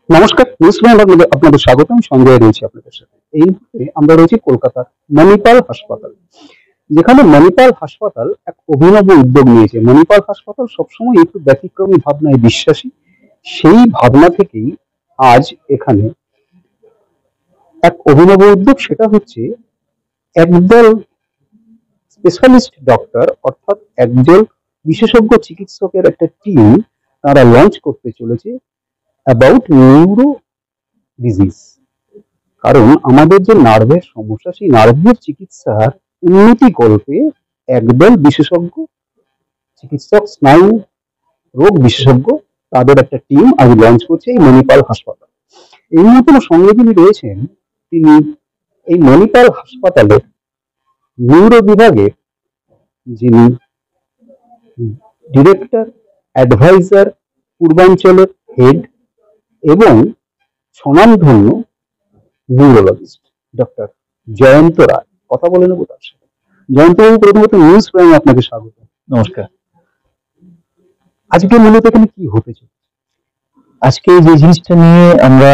নমস্কার, news prime আপনাদের স্বাগত। আমি সঞ্জয় রয়েছি আপনাদের সাথে। এই মুহূর্তে আমরা রয়েছি কলকাতার মণিপাল হাসপাতাল, যেখানে মণিপাল হাসপাতাল এক অভিনব উদ্যোগ নিয়েছে। মণিপাল হাসপাতাল সবসময় একটু ব্যতিক্রমী ভাবনায় বিশ্বাসী। সেই ভাবনা থেকেই আজ এখানে এক অভিনব উদ্যোগ, সেটা হচ্ছে একদল স্পেশালিস্ট ডক্টর, অর্থাৎ একজন বিশেষজ্ঞ চিকিৎসকের একটা টিম তারা লঞ্চ করতে চলেছে অ্যাবাউট নিউরো ডিজিজ। কারণ আমাদের যে নার্ভের সমস্যা, সেই নার্ভের চিকিৎসার উন্নতি কল্পে একদল বিশেষজ্ঞ চিকিৎসক, স্নায়ু রোগ বিশেষজ্ঞ, তাদের একটা টিম আজ লঞ্চ করছে এই মণিপাল হাসপাতাল। এই মুহূর্তে আমার সঙ্গে যিনি রয়েছেন, তিনি এই মণিপাল হাসপাতালের নিউরো বিভাগের যিনি ডিরেক্টর, অ্যাডভাইজার, পূর্বাঞ্চলের হেড এবং স্বনামধন্য নিউরোলজিস্ট ডক্টর জয়ন্ত রায়। কথা বলে নেবো তার সাথে। জয়ন্তবাবু, প্রথমত নিউজ প্রাইমে আপনাকে স্বাগত। নমস্কার। আজকে মূলত এখানে কি হতে চলেছে? আজকে যে জিনিসটা নিয়ে আমরা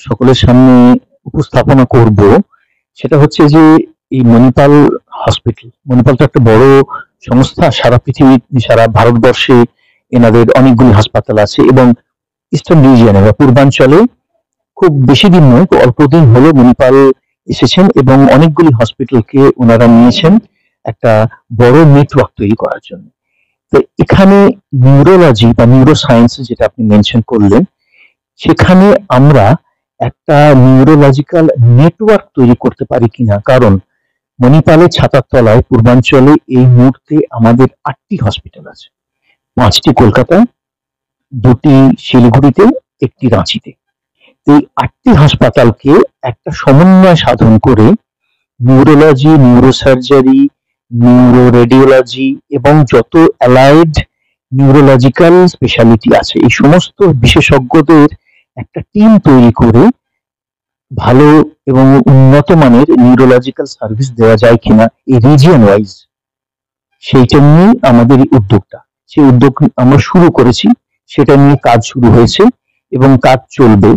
সকলের সামনে উপস্থাপনা করব সেটা হচ্ছে যে এই মণিপাল হসপিটাল, মণিপাল তো একটা বড় সংস্থা, সারা পৃথিবী, সারা ভারতবর্ষে এনাদের অনেকগুলি হাসপাতাল আছে এবং ইস্টার্ন রিজিয়নে বা পূর্বাঞ্চলে খুব বেশি দিন নয়, অল্প দিন হলো মণিপাল এসেছেন এবং অনেকগুলি হসপিটালকে ওনারা নিয়েছেন একটা বড় নেটওয়ার্ক তৈরি করার জন্য। তো এখানে নিউরোলজি বা নিউরো সায়েন্স যেটা আপনি মেনশন করলেন, সেখানে আমরা একটা নিউরোলজিক্যাল নেটওয়ার্ক তৈরি করতে পারি কিনা। কারণ মণিপালের ছাতার তলায় পূর্বাঞ্চলে এই মুহূর্তে আমাদের 8টি হসপিটাল আছে, 5টি কলকাতায়, 2টি শিলিগুড়িতে, 1টি রাঁচিতে। এই 8টি হাসপাতালকে একটা সমন্বয় সাধন করে নিউরোলজি, নিউরোসার্জারি, নিউরো রেডিওলজি এবং যত অ্যালাইড নিউরোলজিক্যাল স্পেশালিটি আছে, এই সমস্ত বিশেষজ্ঞদের একটা টিম তৈরি করে ভালো এবং উন্নত মানের নিউরোলজিক্যাল সার্ভিস দেওয়া যায় কিনা এই রিজিয়ন ওয়াইজ, সেইটা নিয়ে আমাদের এই উদ্যোগটা। সেই উদ্যোগ আমরা শুরু করেছি, সেটা নিয়ে কাজ শুরু হয়েছে এবং কাজ চলবে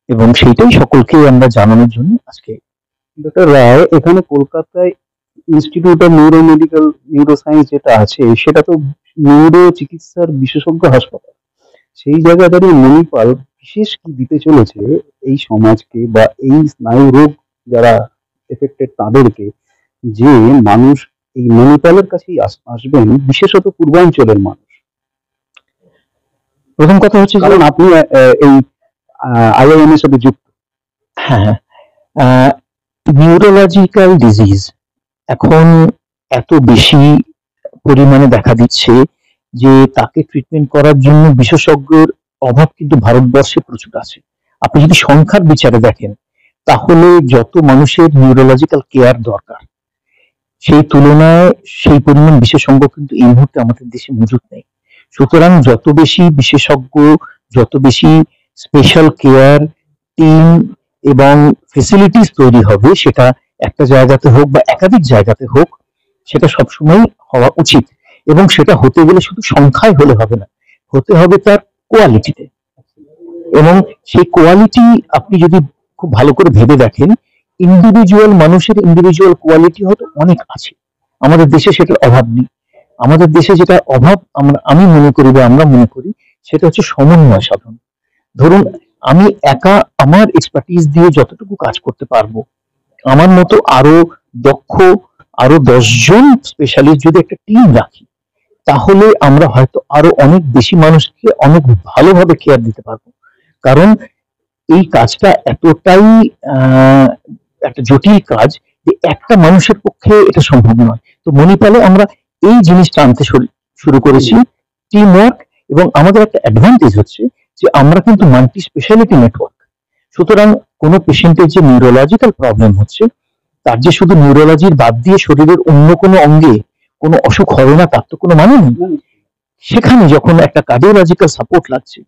এবং সেইটাই সকলকে আমরা জানানোর জন্য আজকে। ডক্টর রায়, এখানে কলকাতায় institute of neuro medical neuro science যেটা আছে, সেটা তো নিউরো চিকিৎসার বিশেষজ্ঞ হাসপাতাল। সেই জায়গায় দাঁড়িয়ে মণিপাল বিশেষ কি দিতে চলেছে এই সমাজকে বা এই স্নায়ু রোগ যারা এফেক্টেড তাদেরকে, যে মানুষ এই মণিপালের কাছেই আসবেন, বিশেষত পূর্বাঞ্চলের মানুষ? প্রথম কথা হচ্ছে, কারণ আপনি এই আইআইএম এর সাথে যুক্ত। হ্যাঁ, নিউরোলজিক্যাল ডিজিজ এখন এত বেশি পরিমাণে দেখা দিচ্ছে যে তাকে ট্রিটমেন্ট করার জন্য বিশেষজ্ঞের অভাব কিন্তু ভারতবর্ষে প্রচুর আছে। আপনি যদি সংখ্যার বিচারে দেখেন, তাহলে যত মানুষের নিউরোলজিক্যাল কেয়ার দরকার, সেই তুলনায় সেই পরিমাণ বিশেষজ্ঞ কিন্তু এই মুহূর্তে আমাদের দেশে মজুদ নেই। সুতরাং যত বেশি বিশেষজ্ঞ, যত বেশি স্পেশাল কেয়ার টিম এবং ফেসিলিটিস তৈরি হবে, সেটা একটা জায়গাতে হোক বা একাধিক জায়গাতে হোক, সেটা সবসময় হওয়া উচিত। এবং সেটা হতে গেলে শুধু সংখ্যায় হলে হবে না, হতে হবে তার কোয়ালিটিতে। এবং সেই কোয়ালিটি আপনি যদি খুব ভালো করে ভেবে দেখেন, ইন্ডিভিজুয়াল মানুষের ইন্ডিভিজুয়াল কোয়ালিটি হয়তো অনেক আছে, আমাদের দেশে সেটার অভাব নেই। আমাদের দেশে যেটা অভাব আমি মনে করি বা আমরা মনে করি, সেটা হচ্ছে সমন্বয় সাধন। ধরুন, আমি একা আমার এক্সপার্টিস দিয়ে যতটুকু কাজ করতে পারবো, আমার মতো আরো দক্ষ আরো 10 জন স্পেশালিস্ট যদি একটা টিম রাখি, তাহলে আমরা হয়তো আরো অনেক বেশি মানুষকে অনেক ভালোভাবে কেয়ার দিতে পারবো। কারণ এই কাজটা এতটাই একটা জটিল কাজ যে একটা মানুষের পক্ষে এটা সম্ভব নয়। তো মণিপালে আমরা এই জিনিসটা আনতে শুরু করেছি, টিম ওয়ার্ক। এবং আমাদের একটা অ্যাডভান্টেজ হচ্ছে যে আমরা কিন্তু মাল্টি স্পেশালিটি নেটওয়ার্ক। সুতরাং কোনো পেশেন্টের যে নিউরোলজিক্যাল প্রবলেম হচ্ছে, তার যে শুধু নিউরোলজির বাদ দিয়ে শরীরের অন্য কোনো অঙ্গে কোনো অসুখ হবে না, তার তো কোনো মানে নেই। সেখানে যখন একটা কার্ডিওলজিক্যাল সাপোর্ট লাগছে,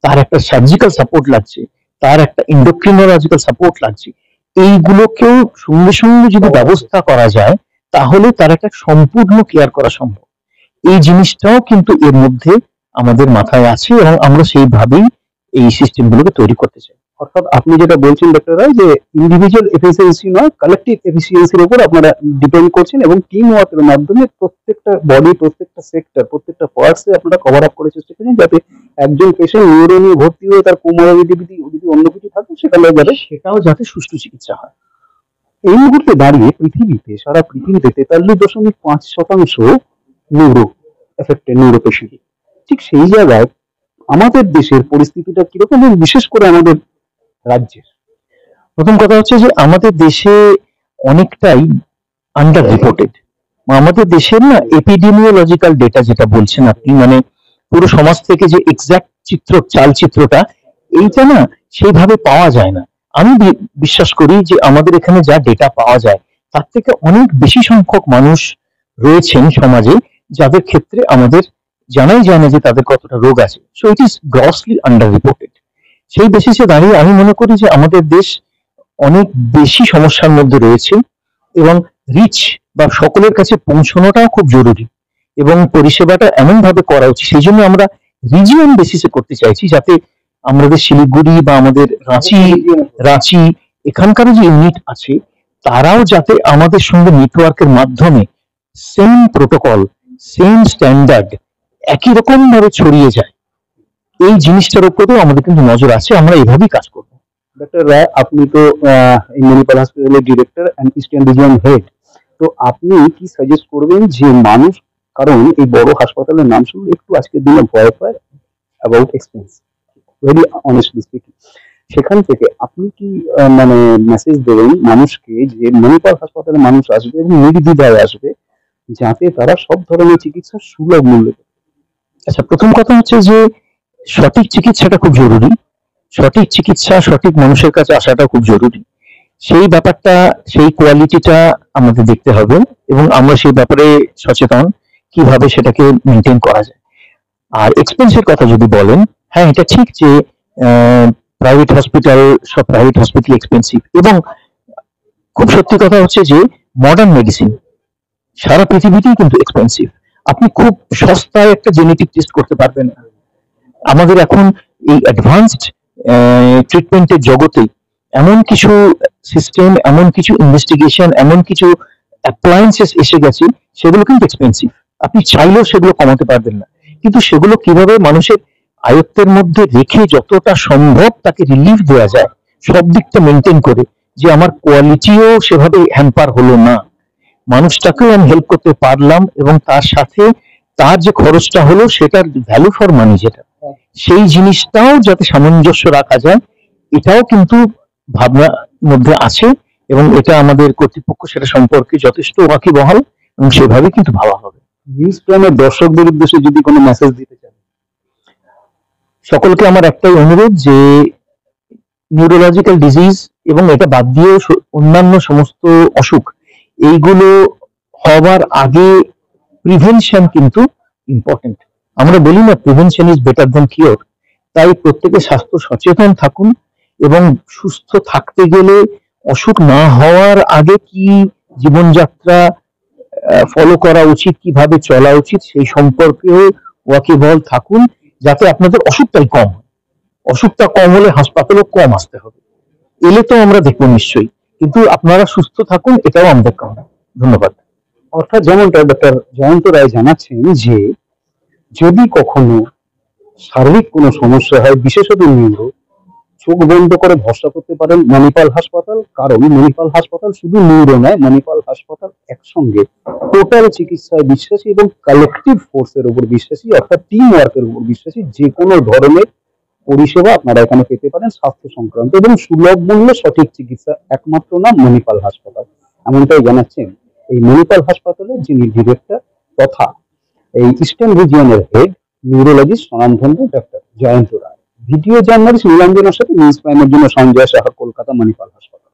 তার একটা সার্জিক্যাল সাপোর্ট লাগছে, তার একটা এন্ডোক্রিনোলজিক্যাল সাপোর্ট লাগছে, এইগুলোকেও সঙ্গে সঙ্গে যদি ব্যবস্থা করা যায়, তাহলে তার একটা সম্পূর্ণ কেয়ার করা সম্ভব। এই জিনিসটাও কিন্তু এর মধ্যে আমাদের মাথায় আছে এবং আমরা সেইভাবেই এই সিস্টেমগুলোকে তৈরি করতে চাই। অর্থাৎ আপনি যেটা বলছেন ডক্টর রায়, যে ইন্ডিভিজুয়াল এফিসিয়েন্সি নয়, কালেকটিভ এফিসিয়েন্সির উপর আপনারা ডিপেন্ড করছেন এবং টিম ওয়ার্কের মাধ্যমে প্রত্যেকটা বডি, প্রত্যেকটা সেক্টর, প্রত্যেকটা পার্টসে আপনারা কভার আপ করে চেষ্টা করছেন, যাতে একজন পেশেন্ট নিউরো নিয়ে ভর্তি হয়ে তার কোমরবিডিটি যদি অন্য কিছু থাকে সেখানে যাতে সেটাও যাতে সুষ্ঠু চিকিৎসা হয়। এই মুহূর্তে দাঁড়িয়ে পৃথিবীতে, সারা পৃথিবীতে 43.5% নিউরো এফেক্টেড, নিউরো পেশেন্ট। ঠিক সেই জায়গায় আমাদের দেশের পরিস্থিতিটা কিরকম, এবং বিশেষ করে আমাদের রাজ্যের? প্রথম কথা হচ্ছে যে আমাদের দেশে অনেকটাই আন্ডার রিপোর্টেড। আমাদের দেশের না এপিডেমিওলজিক্যাল ডেটা যেটা বলছেন আপনি, মানে পুরো সমাজ থেকে যে এক্সাক্ট চালচিত্রটা, এইটা না সেইভাবে পাওয়া যায় না। আমি বিশ্বাস করি যে আমাদের এখানে যা ডেটা পাওয়া যায় তার থেকে অনেক বেশি সংখ্যক মানুষ রয়েছেন সমাজে যাদের ক্ষেত্রে আমাদের জানাই যায় না যে তাদের কতটা রোগ আছে। So it is grossly under reported. সেই বেসিসে দাঁড়িয়ে আমি মনে করি যে আমাদের দেশ অনেক বেশি সমস্যার মধ্যে রয়েছে এবং রিচ বা সকলের কাছে পৌঁছানোটাও খুব জরুরি এবং পরিষেবাটা এমন ভাবে করা উচিত। সেই জন্য আমরা রিজিয়ন বেসিসে করতে চাইছি, যাতে আমাদের শিলিগুড়ি বা আমাদের রাঁচি এখানকার যে ইউনিট আছে তারাও যাতে আমাদের সঙ্গে নেটওয়ার্কের মাধ্যমে সেম প্রোটোকল, সেম স্ট্যান্ডার্ড একই রকম ভাবে ছড়িয়ে যায়। এই জিনিসটার উপরেও আমাদের কিন্তু নজর আছে, আমরা এভাবেই কাজ করবো। ডক্টর রায়, আপনি তো এই মণিপাল হসপিটালের director and eastern region head, তো আপনি কি সাজেস্ট করবেন যে মানুষ, কারণ এই বড় হাসপাতালের নাম শুনলে একটু আজকের দিনে ভয় পায় about expense, very honestly speaking, সেখান থেকে আপনি কি মানে মেসেজ দেবেন মানুষকে যে মণিপাল হাসপাতালে মানুষ আসবে এবং নির্দ্বিধায় আসবে, যাতে তারা সব ধরনের চিকিৎসা সুলভ মূল্যে? আচ্ছা, প্রথম কথা হচ্ছে যে সঠিক চিকিৎসাটা খুব জরুরি। সঠিক চিকিৎসা সঠিক মানুষের কাছে আসাটা খুব জরুরি। সেই ব্যাপারটা, সেই কোয়ালিটিটা আমাদের দেখতে হবে এবং আমরা সেই ব্যাপারে সচেতন কিভাবে সেটাকে মেনটেন করা যায়। আর এক্সপেন্সের কথা যদি বলেন, হ্যাঁ এটা ঠিক যে প্রাইভেট হসপিটাল, সব প্রাইভেট হসপিটাল এক্সপেন্সিভ, এবং খুব সত্যি কথা হচ্ছে যে মডার্ন মেডিসিন সারা পৃথিবীতেই কিন্তু এক্সপেন্সিভ। আপনি খুব সস্তায় একটা জেনেটিক টেস্ট করতে পারবেন না। আমাদের এখন এই অ্যাডভান্সড ট্রিটমেন্টের জগতে এমন কিছু সিস্টেম, এমন কিছু ইনভেস্টিগেশন, এমন কিছু অ্যাপ্লায়েন্সেস এসে গেছে, সেগুলো কিন্তু এক্সপেন্সিভ। আপনি চাইলেও সেগুলো কমাতে পারবেন না, কিন্তু সেগুলো কিভাবে মানুষের আয়ত্তের মধ্যে রেখে যতটা সম্ভব তাকে রিলিফ দেওয়া যায়, সব দিকটা মেনটেন করে, যে আমার কোয়ালিটিও সেভাবে হ্যাম্পার হলো না, মানুষটাকেও আমি হেল্প করতে পারলাম এবং তার সাথে তার যে খরচটা হলো সেটার ভ্যালু ফর মানি যেটা, সেই জিনিসটাও যাতে সামঞ্জস্য রাখা যায়, এটাও কিন্তু ভাবনার মধ্যে আছে এবং এটা আমাদের কর্তৃপক্ষ সেটা সম্পর্কে যথেষ্ট ওয়াকিবহাল এবং সেভাবে কিন্তু ভাবা হবে। নিউজ প্রাইমের দর্শকদের উদ্দেশ্যে যদি কোনো মেসেজ দিতে চান? সকলকে আমার একটাই অনুরোধ যে নিউরোলজিক্যাল ডিজিজ এবং এটা বাদ দিয়ে অন্যান্য সমস্ত অসুখ, এইগুলো হবার আগে প্রিভেনশন কিন্তু ইম্পর্টেন্ট। আমরা বলি না prevention is better than cure. তাই প্রত্যেকে স্বাস্থ্য সচেতন থাকুন এবং সুস্থ থাকতে গেলে অসুখ না হওয়ার আগে কি জীবনযাত্রা ফলো করা উচিত, কিভাবে চলা উচিত, সেই সম্পর্কেও ওয়াকিবহাল থাকুন, যাতে আপনাদের অসুখটাই কম হয়। অসুখটা কম হলে হাসপাতালেও কম আসতে হবে, এলে তো আমরা দেখবো নিশ্চয়ই, কিন্তু আপনারা সুস্থ থাকুন, এটাও আমাদের কামনা। ধন্যবাদ। অর্থাৎ যেমনটা ডক্টর জয়ন্ত রায় জানাচ্ছেন যে যদি কখনো শারীরিক কোনো সমস্যা হয়, বিশেষত নিউরো, চোখ বন্ধ করে ভরসা করতে পারেন মণিপাল হাসপাতাল, কারণ মণিপাল হাসপাতাল শুধু নিউরো নয়, মণিপাল হাসপাতাল একসঙ্গে টোটাল চিকিৎসায় বিশ্বাসী এবং কালেকটিভ ফোর্সের উপর বিশ্বাসী, অর্থাৎ টিম ওয়ার্কের উপর বিশ্বাসী। যে কোনো ধরনের পরিষেবা আপনারা এখানে পেতে পারেন স্বাস্থ্য সংক্রান্ত, এবং সুলভ মূল্যে সঠিক চিকিৎসা একমাত্র নাম মণিপাল হাসপাতাল, এমনটাই জানাচ্ছেন এই মণিপাল হাসপাতালের যিনি ডিরেক্টর তথা এই ইস্টার্ন রিজিয়নের হেড নিউরোলজিস্ট স্বনামধন্য ডক্টর জয়ন্ত রায়। ভিডিও জার্নালিস্ট নীলাঞ্জনের সাথে নিউজ প্রাইমের জন্য সঞ্জয় সাহা, কলকাতা, মণিপাল হাসপাতাল।